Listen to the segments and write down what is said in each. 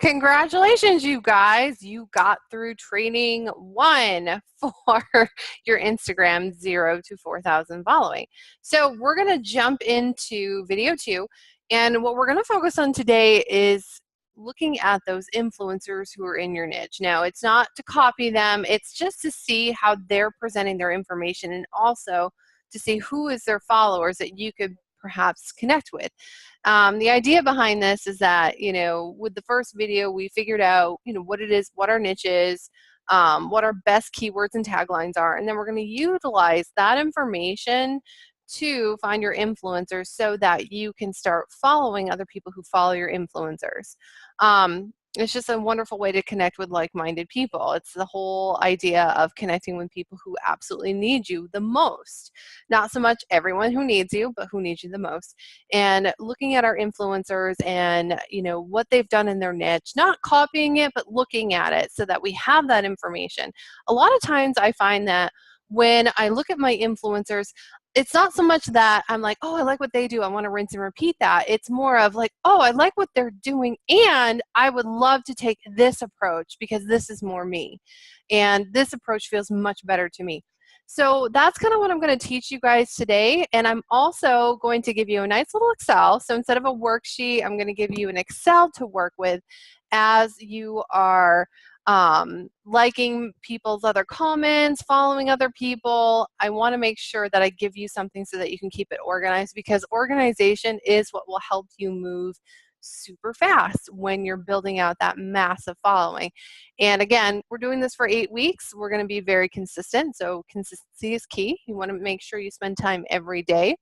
Congratulations, you guys. You got through training 1 for your Instagram 0 to 4,000 following. So we're going to jump into video 2. And what we're going to focus on today is looking at those influencers who are in your niche. Now, it's not to copy them. It's just to see how they're presenting their information and also to see who is their followers that you could perhaps connect with. The idea behind this is that, with the first video, we figured out, what it is, what our niche is, what our best keywords and taglines are, and then we're going to utilize that information to find your influencers so that you can start following other people who follow your influencers. It's just a wonderful way to connect with like-minded people. It's the whole idea of connecting with people who absolutely need you the most. Not so much everyone who needs you, but who needs you the most. And looking at our influencers and what they've done in their niche, not copying it, but looking at it so that we have that information. A lot of times I find that when I look at my influencers, it's not so much that I'm like, oh, I like what they do, I want to rinse and repeat that. It's more of like, oh, I like what they're doing, and I would love to take this approach because this is more me. And this approach feels much better to me. So that's kind of what I'm going to teach you guys today. And I'm also going to give you a nice little Excel. So instead of a worksheet, I'm going to give you an Excel to work with as you are liking people's other comments, following other people. I want to make sure that I give you something so that you can keep it organized, because organization is what will help you move super fast when you're building out that massive following. And again, we're doing this for 8 weeks. We're going to be very consistent. So consistency is key. You want to make sure you spend time every day.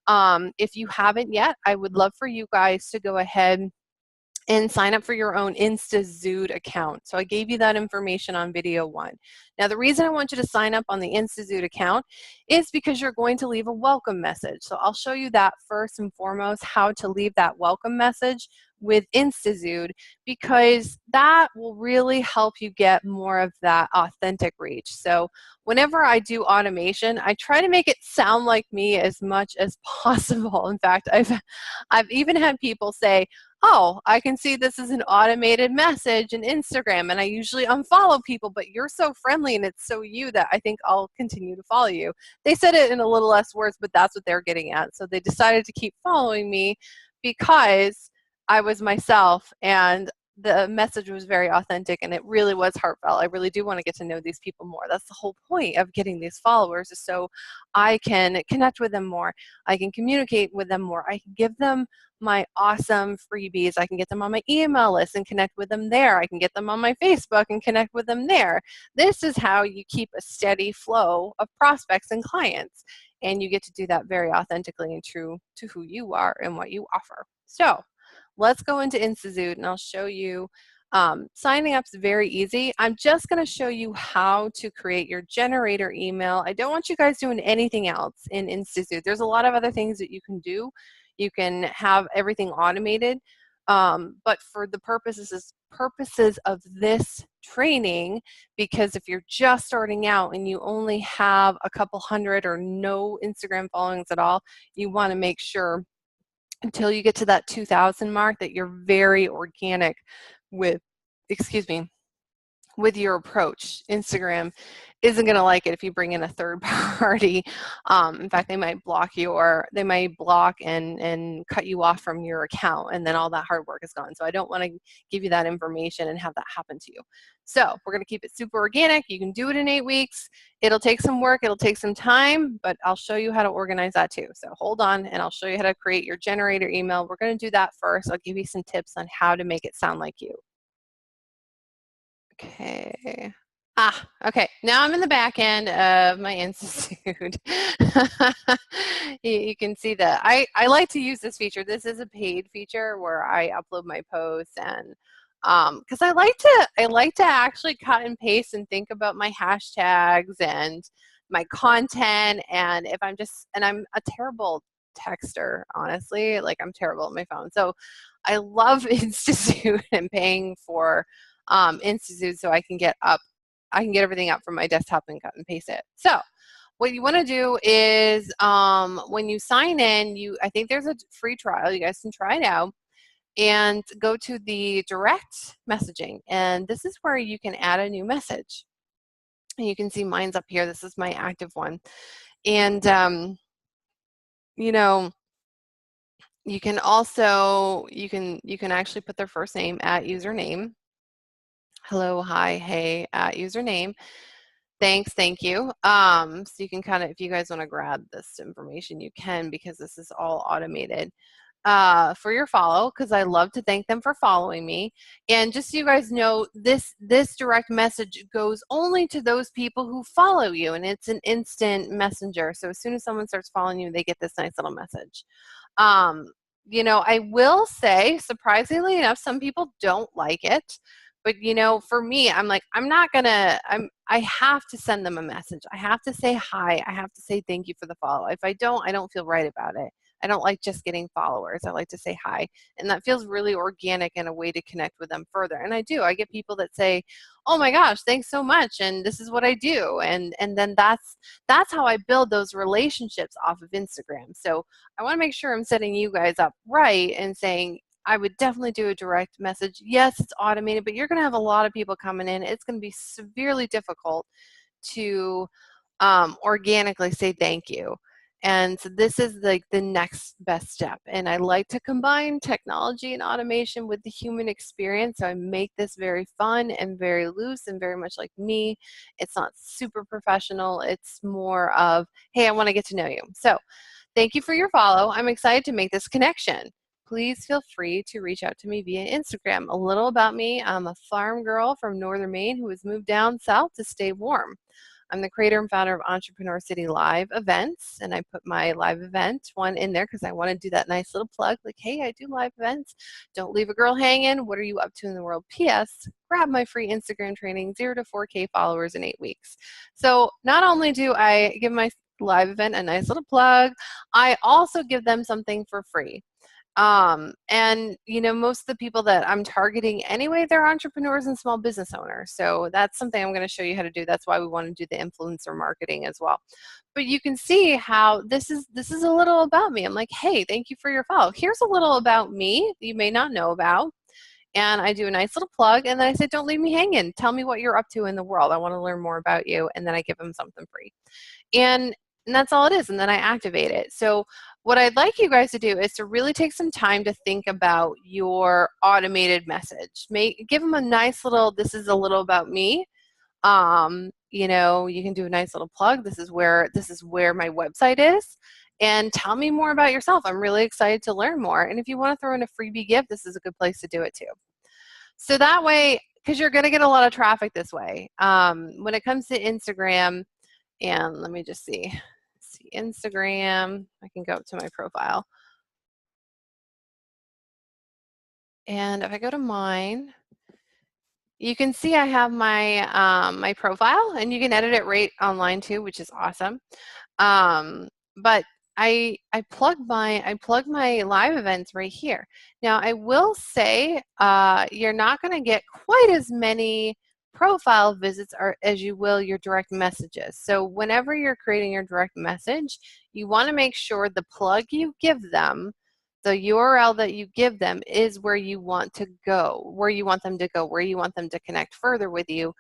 If you haven't yet, I would love for you guys to go ahead and sign up for your own InstaZood account. So I gave you that information on video 1. Now, the reason I want you to sign up on the InstaZood account is because you're going to leave a welcome message. So I'll show you that first and foremost, how to leave that welcome message with InstaZood, because that will really help you get more of that authentic reach. So whenever I do automation, I try to make it sound like me as much as possible. In fact, I've even had people say, oh, I can see this is an automated message in Instagram, and I usually unfollow people, but you're so friendly and it's so you that I think I'll continue to follow you. They said it in a little less words, but that's what they're getting at. So they decided to keep following me because I was myself, and the message was very authentic, and it really was heartfelt. I really do want to get to know these people more. That's the whole point of getting these followers, is so I can connect with them more. I can communicate with them more. I can give them my awesome freebies. I can get them on my email list and connect with them there. I can get them on my Facebook and connect with them there. This is how you keep a steady flow of prospects and clients. And you get to do that very authentically and true to who you are and what you offer. So let's go into InstaZood and I'll show you. Signing up is very easy. I'm just going to show you how to create your generator email. I don't want you guys doing anything else in InstaZood. There's a lot of other things that you can do. You can have everything automated, but for the purposes of this training, because if you're just starting out and you only have a couple hundred or no Instagram followings at all, you want to make sure until you get to that 2,000 mark that you're very organic with, with your approach. Instagram isn't going to like it if you bring in a third party. In fact, they might block and cut you off from your account, and then all that hard work is gone. So I don't want to give you that information and have that happen to you. So we're going to keep it super organic. You can do it in 8 weeks. It'll take some work. It'll take some time, but I'll show you how to organize that too. So hold on, and I'll show you how to create your generator email. We're going to do that first. I'll give you some tips on how to make it sound like you. Okay. Okay. Now I'm in the back end of my InstaZood. You can see that I like to use this feature. This is a paid feature where I upload my posts, and because I like to actually cut and paste and think about my hashtags and my content. And if I'm a terrible texter, honestly, like I'm terrible at my phone. So I love InstaZood and paying for InstaZood so I can get everything up from my desktop and cut and paste it. So what you want to do is when you sign in, I think there's a free trial. You guys can try it out. and go to the direct messaging. And this is where you can add a new message. And you can see mine's up here. This is my active one. And, you know, you can also, you can actually put their first name at username. Hello, hi, hey, at username. Thanks, thank you. So you can kind of, if you guys want to grab this information, you can, because this is all automated. For your follow, because I love to thank them for following me. And just so you guys know, this direct message goes only to those people who follow you, and it's an instant messenger. So as soon as someone starts following you, they get this nice little message. You know, I will say, surprisingly enough, some people don't like it. But you know, for me, I'm like, I have to send them a message. I have to say hi. I have to say thank you for the follow. If I don't feel right about it. I don't like just getting followers. I like to say hi. And that feels really organic and a way to connect with them further. And I do. I get people that say, oh my gosh, thanks so much. And this is what I do. And then that's how I build those relationships off of Instagram. So I want to make sure I'm setting you guys up right and saying, I would definitely do a direct message. Yes, it's automated, but you're going to have a lot of people coming in. It's going to be severely difficult to organically say thank you. And so this is like the next best step. And I like to combine technology and automation with the human experience. So I make this very fun and very loose and very much like me. It's not super professional. It's more of, hey, I want to get to know you. So thank you for your follow. I'm excited to make this connection. Please feel free to reach out to me via Instagram. A little about me. I'm a farm girl from northern Maine who has moved down south to stay warm. I'm the creator and founder of Entrepreneur City Live events, and I put my live event one in there because I want to do that nice little plug, like, hey, I do live events. Don't leave a girl hanging. What are you up to in the world? P.S. Grab my free Instagram training, 0 to 4K followers in 8 weeks. So not only do I give my live event a nice little plug, I also give them something for free. And you know, most of the people that I'm targeting anyway, they're entrepreneurs and small business owners. So that's something I'm going to show you how to do. That's why we want to do the influencer marketing as well. But you can see how this is a little about me. I'm like, hey, thank you for your follow. Here's a little about me that you may not know about. And I do a nice little plug, and then I say, don't leave me hanging. Tell me what you're up to in the world. I want to learn more about you. And then I give them something free. And that's all it is. And then I activate it. So what I'd like you guys to do is to really take some time to think about your automated message. Give them a nice little, this is a little about me. You know, you can do a nice little plug. This is where my website is. And tell me more about yourself. I'm really excited to learn more. And if you want to throw in a freebie gift, this is a good place to do it too. So that way, because you're going to get a lot of traffic this way. When it comes to Instagram, and let me just see Instagram. I can go up to my profile. And if I go to mine, you can see I have my my profile, and you can edit it right online too, which is awesome. But I plug my live events right here. Now I will say you're not going to get quite as many profile visits as you will your direct messages. So whenever you're creating your direct message, you want to make sure the plug you give them, the URL that you give them, is where you want to go, where you want them to go, where you want them to connect further with you.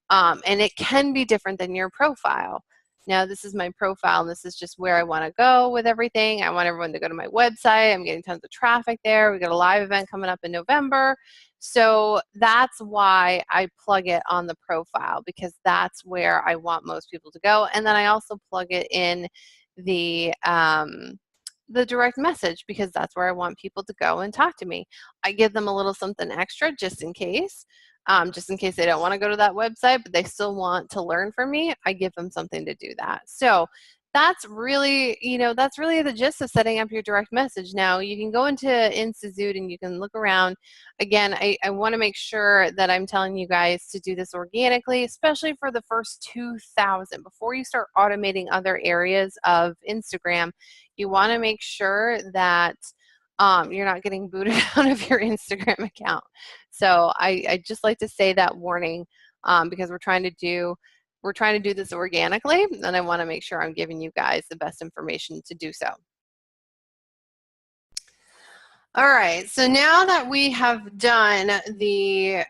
And it can be different than your profile. Now this is my profile, and this is just where I want to go with everything. I want everyone to go to my website. I'm getting tons of traffic there. We got a live event coming up in November. So that's why I plug it on the profile, because that's where I want most people to go. And then I also plug it in the direct message, because that's where I want people to go and talk to me. I give them a little something extra just in case they don't want to go to that website, but they still want to learn from me. I give them something to do that. So that's really, that's really the gist of setting up your direct message. Now you can go into InstaZoot and you can look around. Again, I want to make sure that I'm telling you guys to do this organically, especially for the first 2,000. Before you start automating other areas of Instagram, you want to make sure that you're not getting booted out of your Instagram account. So I just like to say that warning, because we're trying to do this organically, and I want to make sure I'm giving you guys the best information to do so. All right, so now that we have done the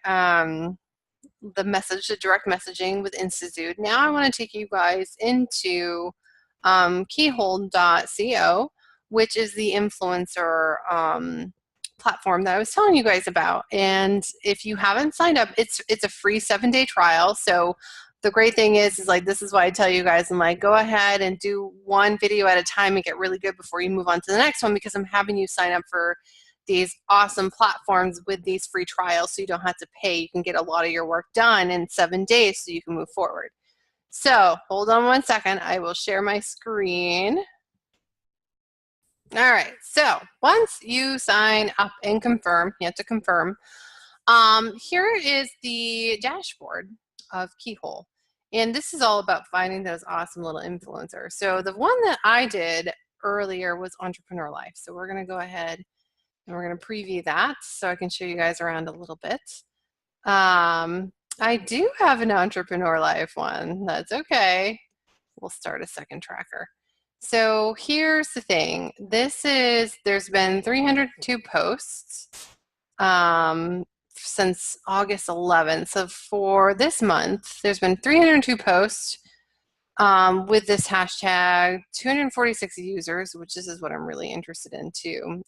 message, the direct messaging with Institute, now I want to take you guys into Keyhole.co, which is the influencer platform that I was telling you guys about. And if you haven't signed up, it's a free 7-day trial. So the great thing is like, this is why I tell you guys, I'm like, go ahead and do one video at a time and get really good before you move on to the next one, because I'm having you sign up for these awesome platforms with these free trials, so you don't have to pay. You can get a lot of your work done in 7 days so you can move forward. So hold on one second. I will share my screen. All right, so once you sign up and confirm, you have to confirm, here is the dashboard of Keyhole. And this is all about finding those awesome little influencers. So the one that I did earlier was Entrepreneur Life. So we're gonna go ahead and we're gonna preview that so I can show you guys around a little bit. I do have an Entrepreneur Life one, that's okay. We'll start a second tracker. So here's the thing. There's been 302 posts since August 11th. So for this month, there's been 302 posts with this hashtag, 246 users, which this is what I'm really interested in too.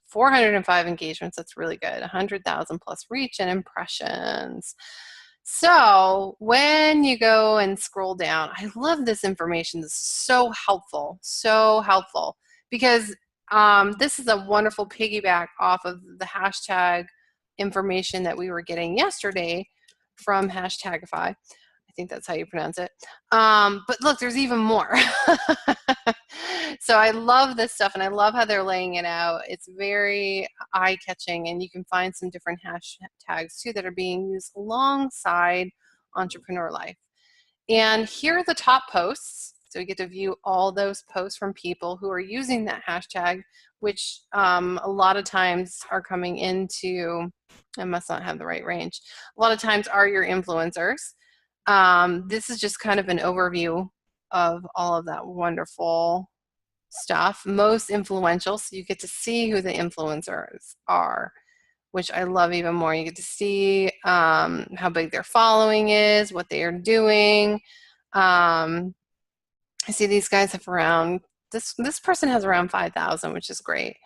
405 engagements, that's really good. 100,000 plus reach and impressions. So when you go and scroll down, I love this information. This is so helpful, because this is a wonderful piggyback off of the hashtag information that we were getting yesterday from Hashtagify. I think that's how you pronounce it. But look, there's even more. So I love this stuff, and I love how they're laying it out. It's very eye-catching, and you can find some different hashtags too that are being used alongside Entrepreneur Life. And here are the top posts. So we get to view all those posts from people who are using that hashtag, which a lot of times are coming into, I must not have the right range, a lot of times are your influencers. This is just kind of an overview of all of that wonderful stuff. Most influential, so you get to see who the influencers are, which I love even more. You get to see how big their following is, what they are doing. I see these guys have around, this person has around 5,000, which is great.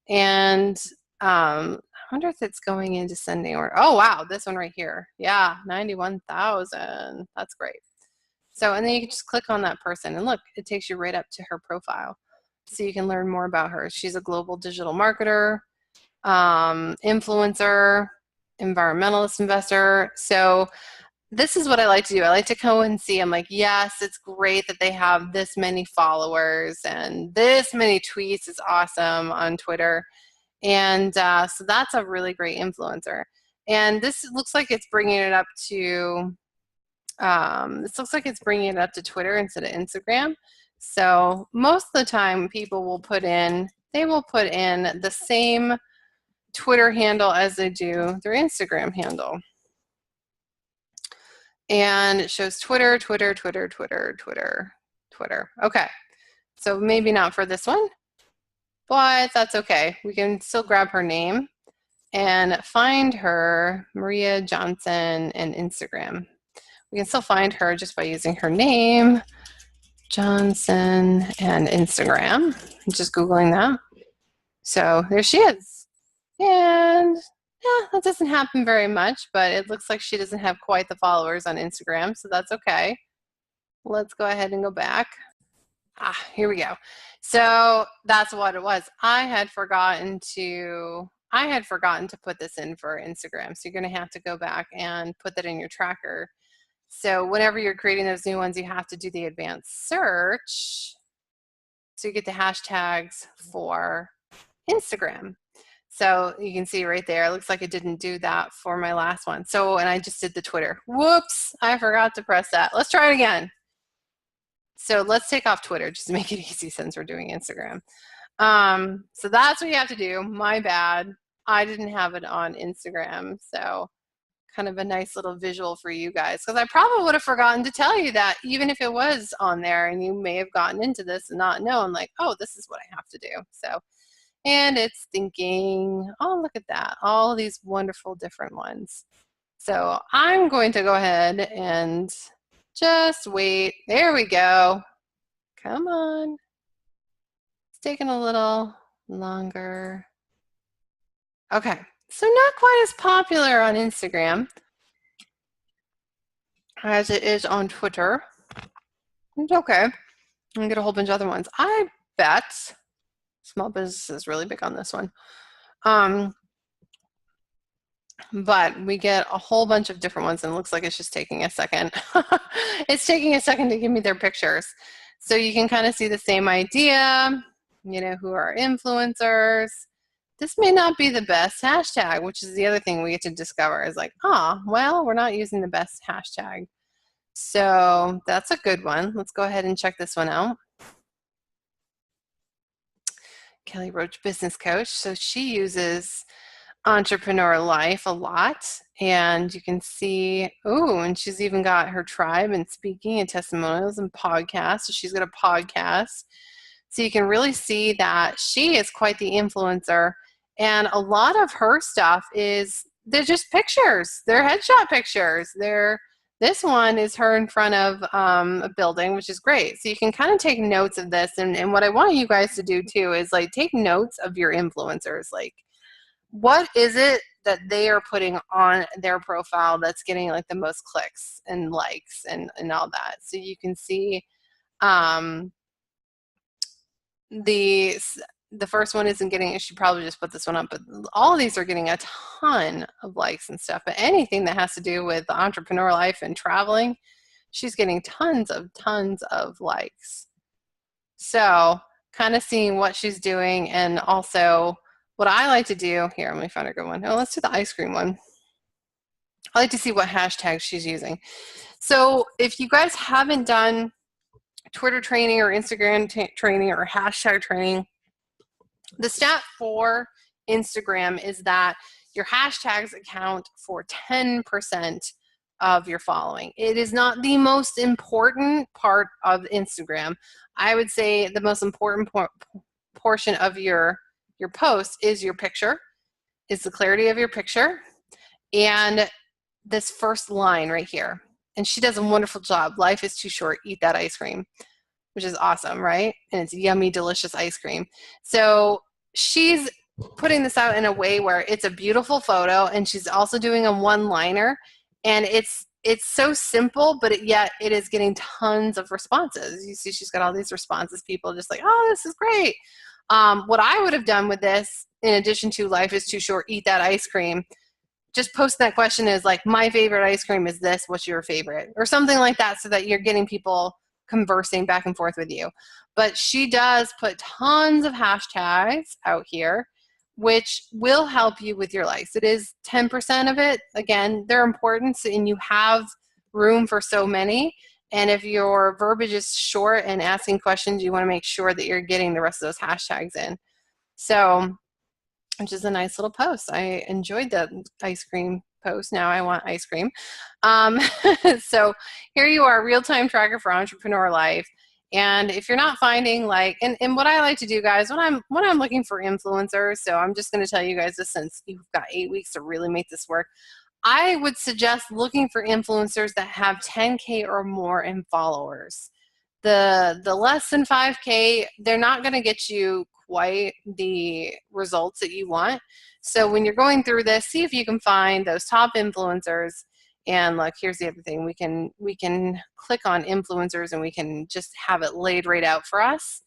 And I wonder if it's going into sending order. Oh, wow, this one right here. Yeah, 91,000. That's great. So, and then you can just click on that person, and look, it takes you right up to her profile. So you can learn more about her. She's a global digital marketer, influencer, environmentalist investor. So this is what I like to do. I like to go and see, I'm like, yes, it's great that they have this many followers and this many tweets is awesome on Twitter. And so that's a really great influencer. And this looks like it's bringing it up to, Twitter instead of Instagram. So most of the time people will put in, the same Twitter handle as they do their Instagram handle. And it shows Twitter. Okay, so maybe not for this one, but that's okay. We can still grab her name and find her, Maria Johnson, and Instagram. We can still find her just by using her name, Johnson, and Instagram. I'm just Googling that. So there she is. And yeah, that doesn't happen very much, but it looks like she doesn't have quite the followers on Instagram, so that's okay. Let's go ahead and go back. Here we go. So that's what it was. I had forgotten to put this in for Instagram. So you're going to have to go back and put that in your tracker. So whenever you're creating those new ones, you have to do the advanced search. So you get the hashtags for Instagram. So you can see right there, it looks like it didn't do that for my last one. So, and I just did the Twitter. Whoops, I forgot to press that. Let's try it again. So let's take off Twitter just to make it easy since we're doing Instagram. So that's what you have to do. My bad. I didn't have it on Instagram. So kind of a nice little visual for you guys, because I probably would have forgotten to tell you that even if it was on there and you may have gotten into this and not known, like, oh, this is what I have to do. So and it's thinking. Oh, look at that. All these wonderful different ones. So I'm going to go ahead and just wait. There we go. Come on. It's taking a little longer. Okay, so not quite as popular on Instagram as it is on Twitter. It's okay. I can get a whole bunch of other ones. I bet small business is really big on this one. But we get a whole bunch of different ones, and it looks like it's just taking a second. It's taking a second to give me their pictures. So you can kind of see the same idea, you know, who are influencers. This may not be the best hashtag, which is the other thing we get to discover is like, well, we're not using the best hashtag. So that's a good one. Let's go ahead and check this one out. Kelly Roach, business coach. So she uses Entrepreneur Life a lot, and you can see, and she's even got her tribe and speaking and testimonials and podcasts. So she's got a podcast. So you can really see that she is quite the influencer, and a lot of her stuff they're just pictures. They're headshot pictures. This one is her in front of a building, which is great. So you can kind of take notes of this, and what I want you guys to do too is like take notes of your influencers. Like, what is it that they are putting on their profile that's getting like the most clicks and likes and all that? So you can see the first one isn't getting, I should probably just put this one up, but all of these are getting a ton of likes and stuff. But anything that has to do with the entrepreneur life and traveling, she's getting tons of likes. So kind of seeing what she's doing, and also what I like to do here, let me find a good one. Oh, let's do the ice cream one. I like to see what hashtags she's using. So if you guys haven't done Twitter training or Instagram training or hashtag training, the stat for Instagram is that your hashtags account for 10% of your following. It is not the most important part of Instagram. I would say the most important portion of your post is your picture, is the clarity of your picture, and this first line right here. And she does a wonderful job. Life is too short, eat that ice cream, which is awesome, right? And it's yummy, delicious ice cream. So she's putting this out in a way where it's a beautiful photo, and she's also doing a one-liner, and it's so simple, but yet it is getting tons of responses. You see she's got all these responses, people just like, oh, this is great. What I would have done with this, in addition to life is too short, eat that ice cream, just post that question is like, my favorite ice cream is this, what's your favorite? Or something like that, so that you're getting people conversing back and forth with you. But she does put tons of hashtags out here, which will help you with your likes. It is 10% of it. Again, they're important, and you have room for so many. And if your verbiage is short and asking questions, you want to make sure that you're getting the rest of those hashtags in. So, which is a nice little post. I enjoyed the ice cream post. Now I want ice cream. So here you are, real-time tracker for entrepreneur life. And if you're not finding like, and what I like to do, guys, when I'm looking for influencers, so I'm just going to tell you guys this, since you've got 8 weeks to really make this work, I would suggest looking for influencers that have 10K or more in followers. The less than 5K, they're not going to get you quite the results that you want. So when you're going through this, see if you can find those top influencers. And look, here's the other thing. We can click on influencers, and we can just have it laid right out for us.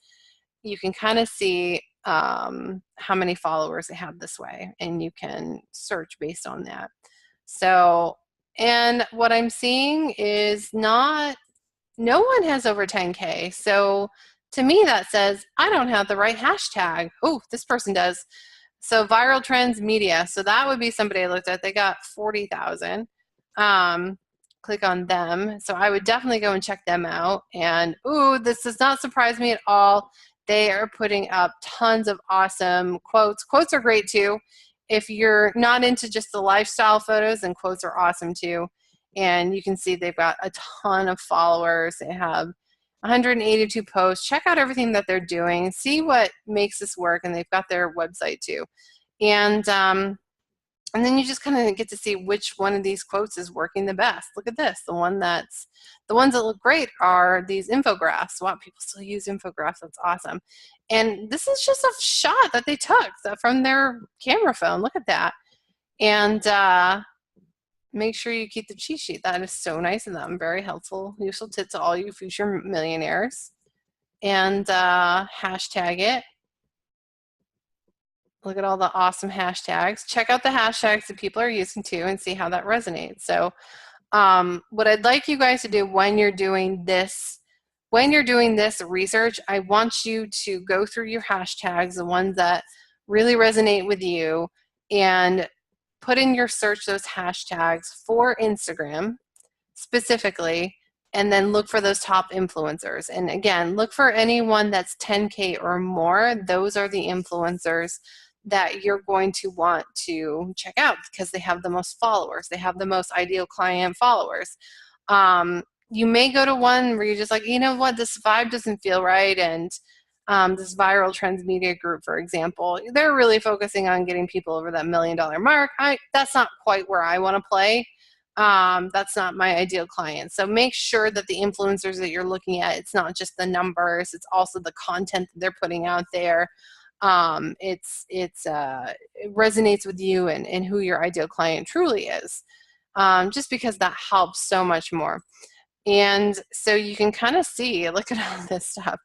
You can kind of see how many followers they have this way, and you can search based on that. So, and what I'm seeing is no one has over 10K. So to me, that says I don't have the right hashtag. Oh, this person does. So Viral Trends Media. So that would be somebody I looked at. They got 40,000. Click on them. So I would definitely go and check them out. And this does not surprise me at all. They are putting up tons of awesome quotes. Quotes are great too. If you're not into just the lifestyle photos, then quotes are awesome too. And you can see they've got a ton of followers. They have 182 posts. Check out everything that they're doing. See what makes this work, and they've got their website too. And then you just kind of get to see which one of these quotes is working the best. Look at this. The ones that look great are these infographics. Wow, people still use infographics. That's awesome. And this is just a shot that they took from their camera phone. Look at that. And make sure you keep the cheat sheet. That is so nice of them. Very helpful, useful tip to all you future millionaires. And hashtag it. Look at all the awesome hashtags. Check out the hashtags that people are using too and see how that resonates. So what I'd like you guys to do when you're doing this research, I want you to go through your hashtags, the ones that really resonate with you, and put in your search those hashtags for Instagram specifically, and then look for those top influencers. And again, look for anyone that's 10K or more. Those are the influencers that you're going to want to check out because they have the most followers. They have the most ideal client followers. You may go to one where you're just like, you know what, this vibe doesn't feel right. And this Viral Trends Media Group, for example, they're really focusing on getting people over that $1 million mark. That's not quite where I want to play. That's not my ideal client. So make sure that the influencers that you're looking at, it's not just the numbers, it's also the content that they're putting out there. It resonates with you and who your ideal client truly is, just because that helps so much more. And so you can kind of see, look at all this stuff.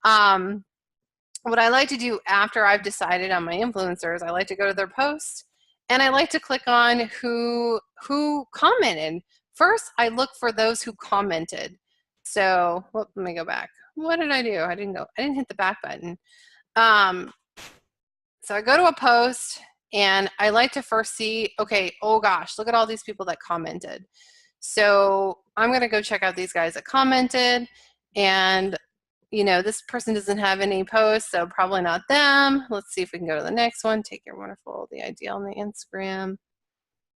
What I like to do after I've decided on my influencers, I like to go to their post and I like to click on who commented. First, I look for those who commented. So let me go back. What did I do? I didn't hit the back button. So I go to a post and I like to first see, okay, oh gosh, look at all these people that commented. So I'm going to go check out these guys that commented, and you know, this person doesn't have any posts, so probably not them. Let's see if we can go to the next one. Take Your Wonderful, the ideal on the Instagram.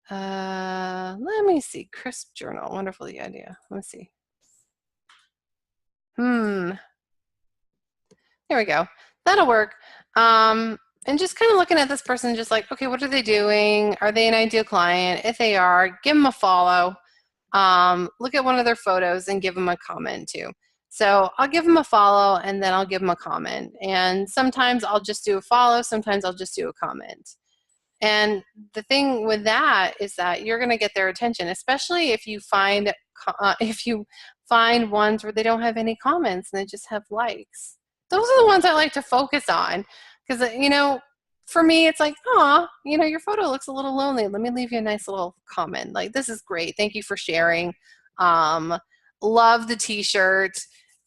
Let me see. Crisp Journal, wonderful, the idea. Let me see. There we go. That'll work. And just kind of looking at this person, just like, okay, what are they doing? Are they an ideal client? If they are, give them a follow. Look at one of their photos and give them a comment too. So I'll give them a follow and then I'll give them a comment. And sometimes I'll just do a follow, sometimes I'll just do a comment. And the thing with that is that you're going to get their attention, especially if you find ones where they don't have any comments and they just have likes. Those are the ones I like to focus on, because, you know, for me, it's like, oh, you know, your photo looks a little lonely. Let me leave you a nice little comment. Like, this is great. Thank you for sharing. Love the t-shirt.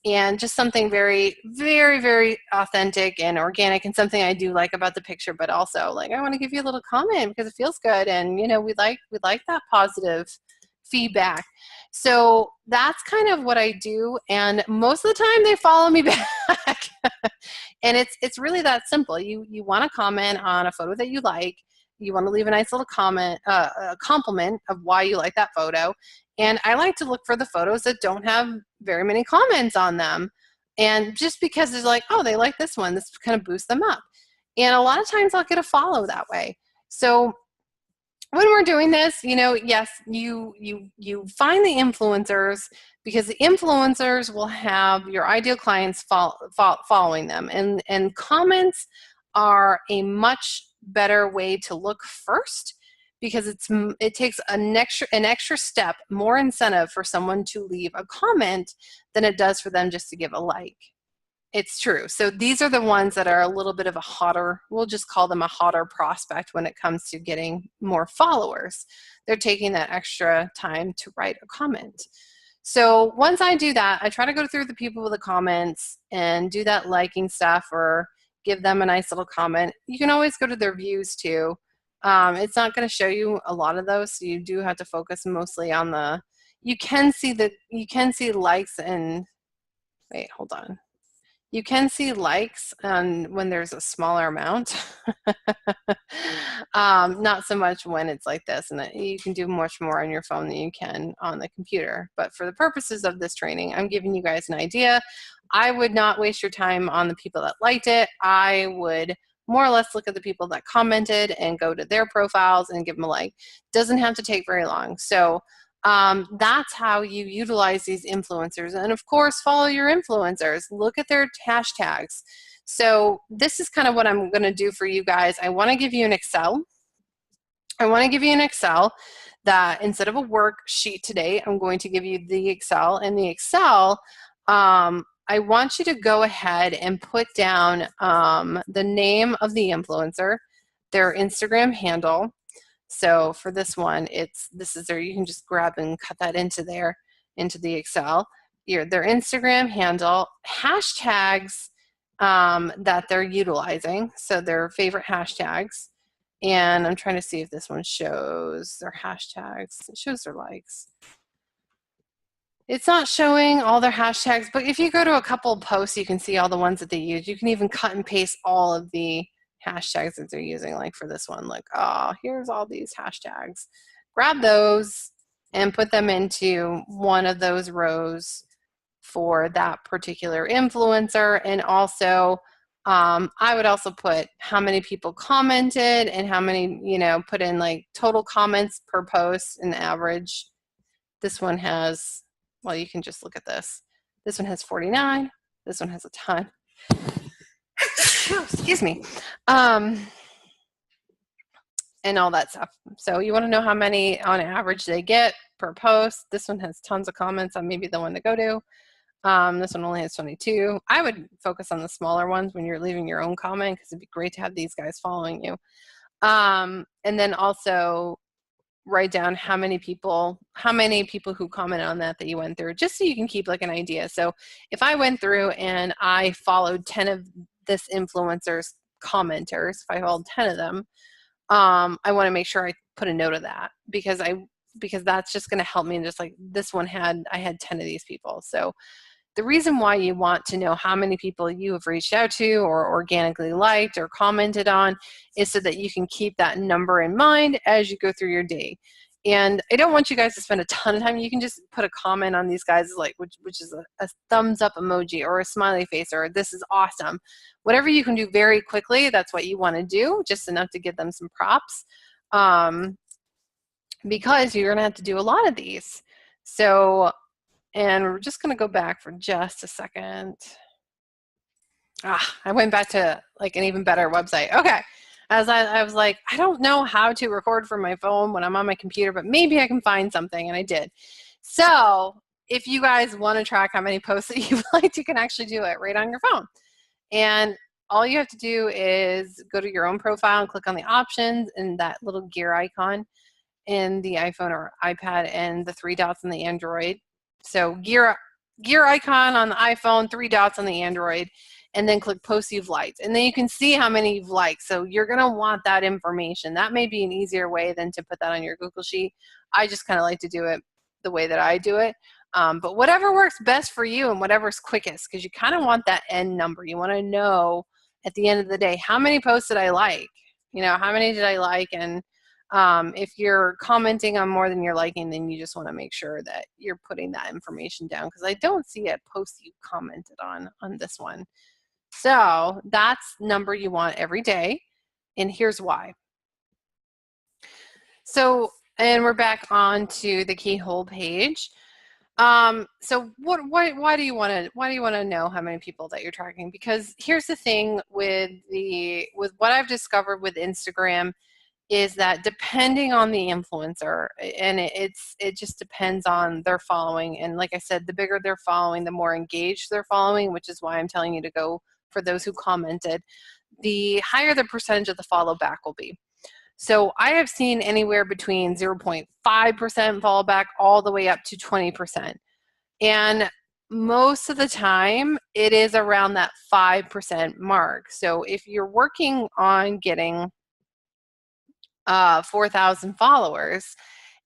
And just something very, very, very authentic and organic, and something I do like about the picture, but also like, I want to give you a little comment because it feels good. And, you know, we like that positive feedback. So that's kind of what I do. And most of the time they follow me back. And it's really that simple. You want to comment on a photo that you like. You want to leave a nice little comment, a compliment of why you like that photo. And I like to look for the photos that don't have very many comments on them. And just because it's like, oh, they like this one, this kind of boosts them up. And a lot of times I'll get a follow that way. So when we're doing this, you know, yes, you find the influencers, because the influencers will have your ideal clients following them. And comments are a much better way to look first, because it takes an extra step, more incentive for someone to leave a comment than it does for them just to give a like. It's true. So these are the ones that are a little bit of a hotter, we'll just call them a hotter prospect when it comes to getting more followers. They're taking that extra time to write a comment. So once I do that, I try to go through the people with the comments and do that liking stuff or give them a nice little comment. You can always go to their views too. It's not going to show you a lot of those, so you do have to focus mostly on the, you can see likes and, wait, hold on. You can see likes when there's a smaller amount. Not so much when it's like this, and you can do much more on your phone than you can on the computer. But for the purposes of this training, I'm giving you guys an idea. I would not waste your time on the people that liked it. I would more or less look at the people that commented and go to their profiles and give them a like. Doesn't have to take very long. So that's how you utilize these influencers. And of course, follow your influencers. Look at their hashtags. So this is kind of what I'm going to do for you guys. I want to give you an Excel. I want to give you an Excel that instead of a worksheet today, I'm going to give you the Excel. And the Excel, I want you to go ahead and put down the name of the influencer, their Instagram handle. So for this one, this is there. You can just grab and cut that into there, into the Excel. Their Instagram handle, hashtags that they're utilizing. So their favorite hashtags. And I'm trying to see if this one shows their hashtags. It shows their likes. It's not showing all their hashtags, but if you go to a couple posts, you can see all the ones that they use. You can even cut and paste all of the hashtags that they're using, like for this one, like, oh, here's all these hashtags. Grab those and put them into one of those rows for that particular influencer. And also, I would also put how many people commented and how many, put in like total comments per post and average. This one has, well, you can just look at this. This one has 49. This one has a ton. Excuse me. And all that stuff. So you want to know how many on average they get per post. This one has tons of comments. On maybe the one to go to. This one only has 22. I would focus on the smaller ones when you're leaving your own comment, because it'd be great to have these guys following you. And then also write down how many people who commented on that you went through, just so you can keep like an idea. So if I went through and I followed 10 of this influencer's commenters, if I followed 10 of them, I want to make sure I put a note of that, because that's just going to help me. And just like this one I had 10 of these people. So the reason why you want to know how many people you have reached out to or organically liked or commented on is so that you can keep that number in mind as you go through your day. And I don't want you guys to spend a ton of time. You can just put a comment on these guys, like which is a thumbs up emoji or a smiley face or this is awesome. Whatever you can do very quickly, that's what you want to do, just enough to give them some props, because you're going to have to do a lot of these. So, and we're just going to go back for just a second. I went back to like an even better website. Okay. As I was like, I don't know how to record from my phone when I'm on my computer, but maybe I can find something, and I did. So if you guys want to track how many posts that you've liked, you can actually do it right on your phone. And all you have to do is go to your own profile and click on the options and that little gear icon in the iPhone or iPad and the 3 dots on the Android. So gear icon on the iPhone, 3 dots on the Android, and then click posts you've liked. And then you can see how many you've liked. So you're going to want that information. That may be an easier way than to put that on your Google Sheet. I just kind of like to do it the way that I do it. But whatever works best for you and whatever's quickest, because you kind of want that end number. You want to know at the end of the day, how many posts did I like? How many did I like? And if you're commenting on more than you're liking, then you just want to make sure that you're putting that information down, because I don't see a post you commented on this one. So that's number you want every day, and here's why. So, and we're back on to the Keyhole page. So why do you want to know how many people that you're tracking? Because here's the thing with what I've discovered with Instagram is that depending on the influencer, and it just depends on their following. And like I said, the bigger their following, the more engaged they're following, which is why I'm telling you to go for those who commented, the higher the percentage of the follow back will be. So I have seen anywhere between 0.5% follow back all the way up to 20%. And most of the time it is around that 5% mark. So if you're working on getting 4,000 followers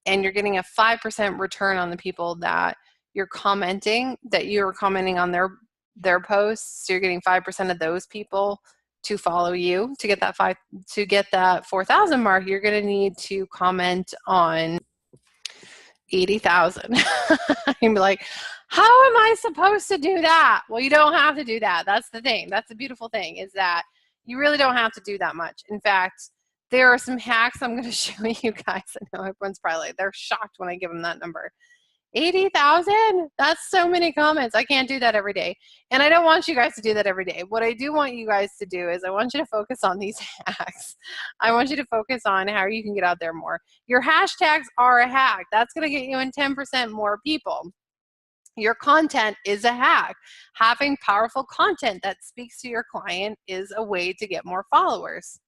and you're getting a 5% return on the people that you're commenting on their posts. So you're getting 5% of those people to follow you. To get that 4,000 mark, you're going to need to comment on 80,000. You'd be like, how am I supposed to do that? Well, you don't have to do that. That's the thing. That's the beautiful thing, is that you really don't have to do that much. In fact, there are some hacks I'm going to show you guys. I know everyone's probably like, they're shocked when I give them that number. 80,000? That's so many comments. I can't do that every day. And I don't want you guys to do that every day. What I do want you guys to do is I want you to focus on these hacks. I want you to focus on how you can get out there more. Your hashtags are a hack. That's going to get you in 10% more people. Your content is a hack. Having powerful content that speaks to your client is a way to get more followers.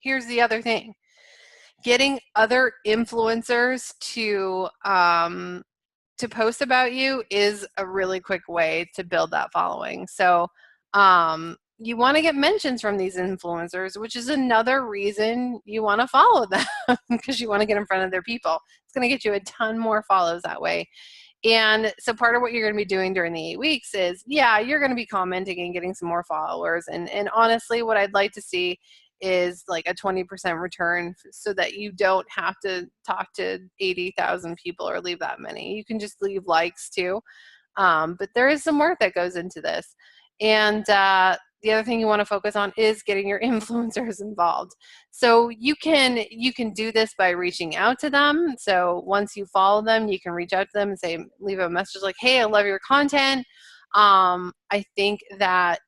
Here's the other thing. Getting other influencers to post about you is a really quick way to build that following. So you want to get mentions from these influencers, which is another reason you want to follow them, because you want to get in front of their people. It's going to get you a ton more follows that way. And so part of what you're going to be doing during the 8 weeks is, yeah, you're going to be commenting and getting some more followers. And honestly, what I'd like to see is like a 20% return, so that you don't have to talk to 80,000 people or leave that many. You can just leave likes too. But there is some work that goes into this. And the other thing you want to focus on is getting your influencers involved. So you can do this by reaching out to them. So once you follow them, you can reach out to them and say, leave a message like, hey, I love your content. I think that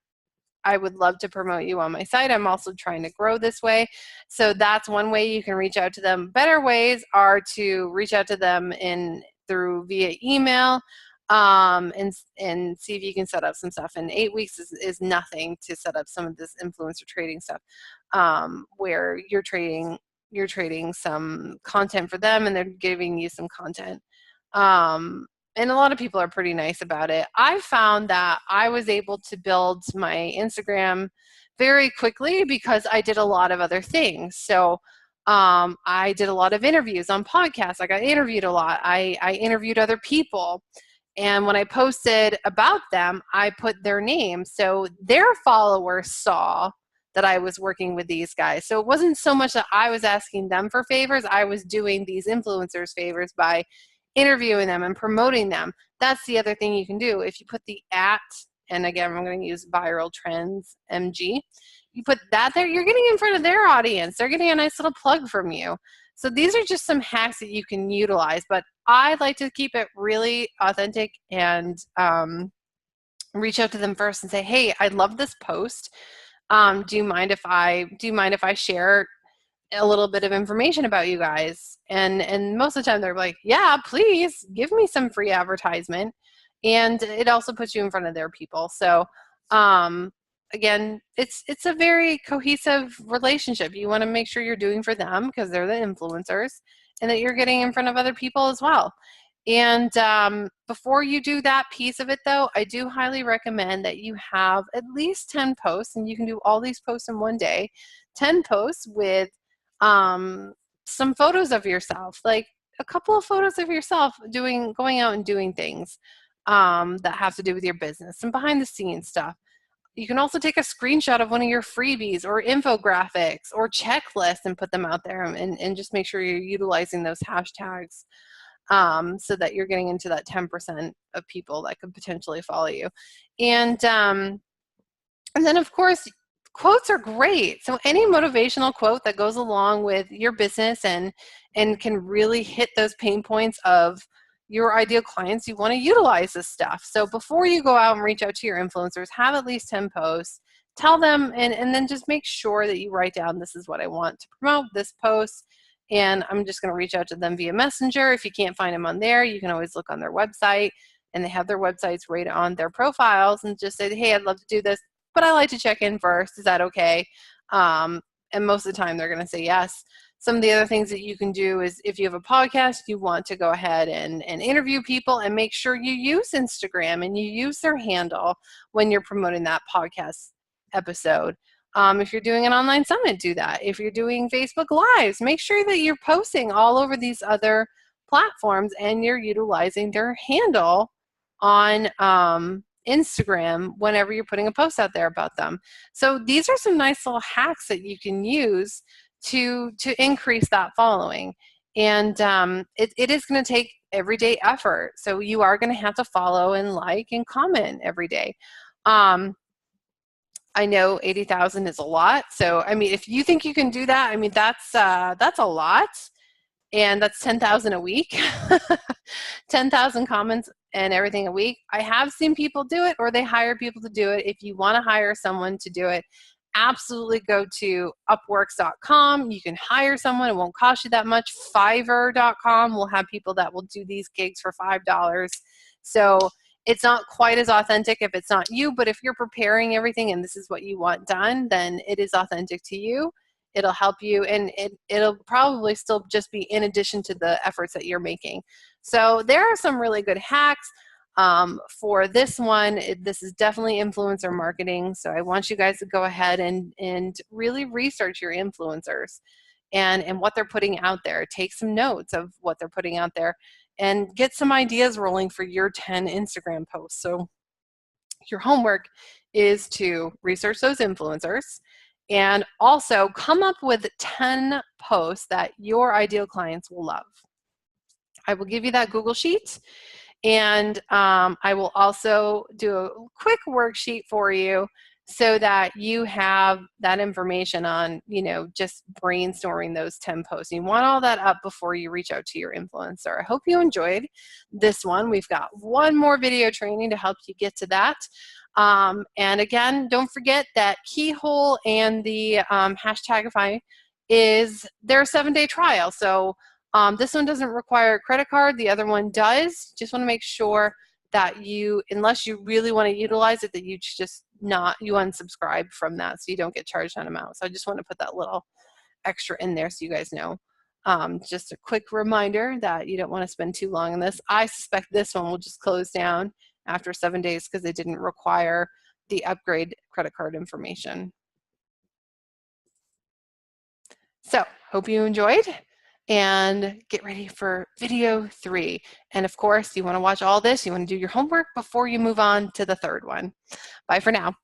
I would love to promote you on my site. I'm also trying to grow this way. So that's one way you can reach out to them. Better ways are to reach out to them via email, and see if you can set up some stuff. And 8 weeks is nothing to set up some of this influencer trading stuff, where you're trading some content for them and they're giving you some content. And a lot of people are pretty nice about it. I found that I was able to build my Instagram very quickly because I did a lot of other things. So I did a lot of interviews on podcasts. I got interviewed a lot. I interviewed other people. And when I posted about them, I put their name. So their followers saw that I was working with these guys. So it wasn't so much that I was asking them for favors. I was doing these influencers favors by interviewing them and promoting them. That's the other thing you can do. If you put the @ and again, I'm going to use Viral Trends MG, you put that there, you're getting in front of their audience. They're getting a nice little plug from you. So these are just some hacks that you can utilize, but I like to keep it really authentic and reach out to them first and say, hey, I love this post. Do you mind if I share a little bit of information about you guys? And most of the time they're like, yeah, please give me some free advertisement. And it also puts you in front of their people. So again, it's a very cohesive relationship. You want to make sure you're doing for them because they're the influencers, and that you're getting in front of other people as well. And before you do that piece of it though, I do highly recommend that you have at least 10 posts, and you can do all these posts in one day, 10 posts with some photos of yourself, like a couple of photos of yourself going out and doing things that have to do with your business, some behind the scenes stuff. You can also take a screenshot of one of your freebies or infographics or checklists and put them out there, and just make sure you're utilizing those hashtags so that you're getting into that 10% of people that could potentially follow you. And then of course, quotes are great. So any motivational quote that goes along with your business and can really hit those pain points of your ideal clients, you want to utilize this stuff. So before you go out and reach out to your influencers, have at least 10 posts, tell them, and then just make sure that you write down, this is what I want to promote, this post, and I'm just going to reach out to them via Messenger. If you can't find them on there, you can always look on their website, and they have their websites right on their profiles, and just say, hey, I'd love to do this, but I like to check in first. Is that okay? And most of the time they're going to say yes. Some of the other things that you can do is, if you have a podcast, you want to go ahead and interview people, and make sure you use Instagram and you use their handle when you're promoting that podcast episode. If you're doing an online summit, do that. If you're doing Facebook Lives, make sure that you're posting all over these other platforms and you're utilizing their handle on Instagram whenever you're putting a post out there about them. So these are some nice little hacks that you can use to increase that following. And it is going to take everyday effort. So you are going to have to follow and like and comment every day. I know 80,000 is a lot. So, I mean, if you think you can do that, I mean, that's a lot. And that's 10,000 a week. 10,000 comments and everything a week. I have seen people do it, or they hire people to do it. If you want to hire someone to do it, absolutely go to upworks.com. You can hire someone. It won't cost you that much. Fiverr.com will have people that will do these gigs for $5. So it's not quite as authentic if it's not you, but if you're preparing everything and this is what you want done, then it is authentic to you. It'll help you, and it'll probably still just be in addition to the efforts that you're making. So there are some really good hacks. For this one, this is definitely influencer marketing. So I want you guys to go ahead and really research your influencers and what they're putting out there. Take some notes of what they're putting out there and get some ideas rolling for your 10 Instagram posts. So your homework is to research those influencers and also come up with 10 posts that your ideal clients will love. I will give you that Google Sheet, and I will also do a quick worksheet for you so that you have that information on, you know, just brainstorming those 10 posts. You want all that up before you reach out to your influencer. I hope you enjoyed this one. We've got one more video training to help you get to that. And again, don't forget that Keyhole and the Hashtagify is their 7-day trial. So this one doesn't require a credit card. The other one does. Just want to make sure that you, unless you really want to utilize it, that you just you unsubscribe from that so you don't get charged on amount. So I just want to put that little extra in there so you guys know. Just a quick reminder that you don't want to spend too long on this. I suspect this one will just close down after 7 days because they didn't require the upgrade credit card information. So hope you enjoyed, and get ready for video 3. And of course, you want to watch all this, you want to do your homework before you move on to the third one. Bye for now.